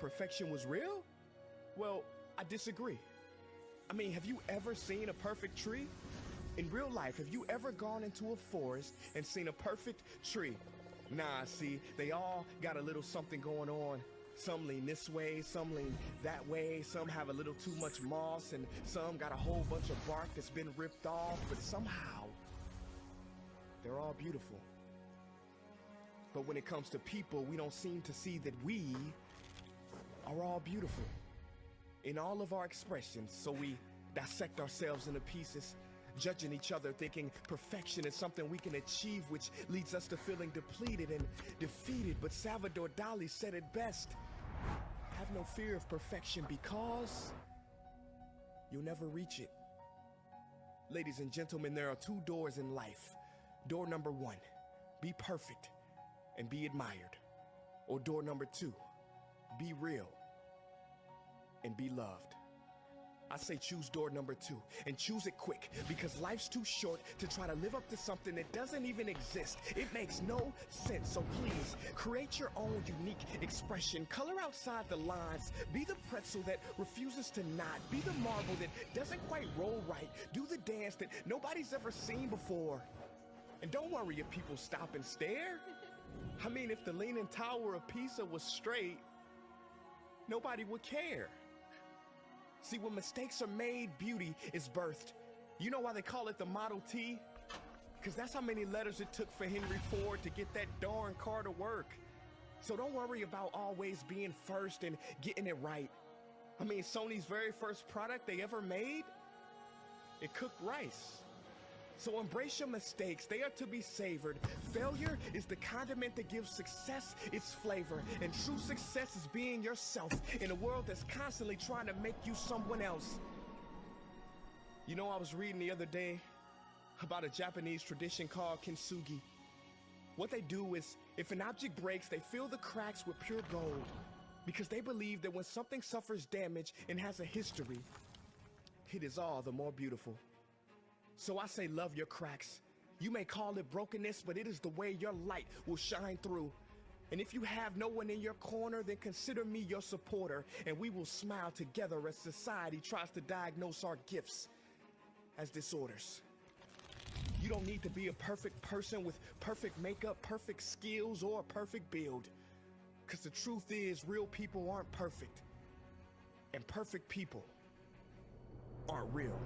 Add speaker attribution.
Speaker 1: perfection was real? Well, I disagree. I mean, have you ever seen a perfect tree? In real life, have you ever gone into a forest and seen a perfect tree? Nah, see, they all got a little something going on. Some lean this way, some lean that way, some have a little too much moss, and some got a whole bunch of bark that's been ripped off, but somehow, they're all beautiful. But when it comes to people, we don't seem to see that we are all beautiful in all of our expressions, so we dissect ourselves into pieces, judging each other, thinking perfection is something we can achieve, which leads us to feeling depleted and defeated. But Salvador Dali said it best: have no fear of perfection, because you'll never reach it. Ladies and gentlemen, there are two doors in life. Door number one, be perfect and be admired. Or door number two, be real and be loved. I say choose door number two, and choose it quick, because life's too short to try to live up to something that doesn't even exist. It makes no sense. So please, create your own unique expression. Color outside the lines. Be the pretzel that refuses to knot. Be the marble that doesn't quite roll right. Do the dance that nobody's ever seen before. And don't worry if people stop and stare. I mean, if the Leaning Tower of Pisa was straight, nobody would care. See, when mistakes are made, beauty is birthed. You know why they call it the Model T? Because that's how many letters it took for Henry Ford to get that darn car to work. So don't worry about always being first and getting it right. I mean, Sony's very first product they ever made, it cooked rice. So embrace your mistakes, they are to be savored. Failure is the condiment that gives success its flavor. And true success is being yourself in a world that's constantly trying to make you someone else. You know, I was reading the other day about a Japanese tradition called kintsugi. What they do is, if an object breaks, they fill the cracks with pure gold, because they believe that when something suffers damage and has a history, it is all the more beautiful. So I say love your cracks. You may call it brokenness, but it is the way your light will shine through. And if you have no one in your corner, then consider me your supporter, and we will smile together as society tries to diagnose our gifts as disorders. You don't need to be a perfect person with perfect makeup, perfect skills, or a perfect build. Because the truth is, real people aren't perfect. And perfect people aren't real.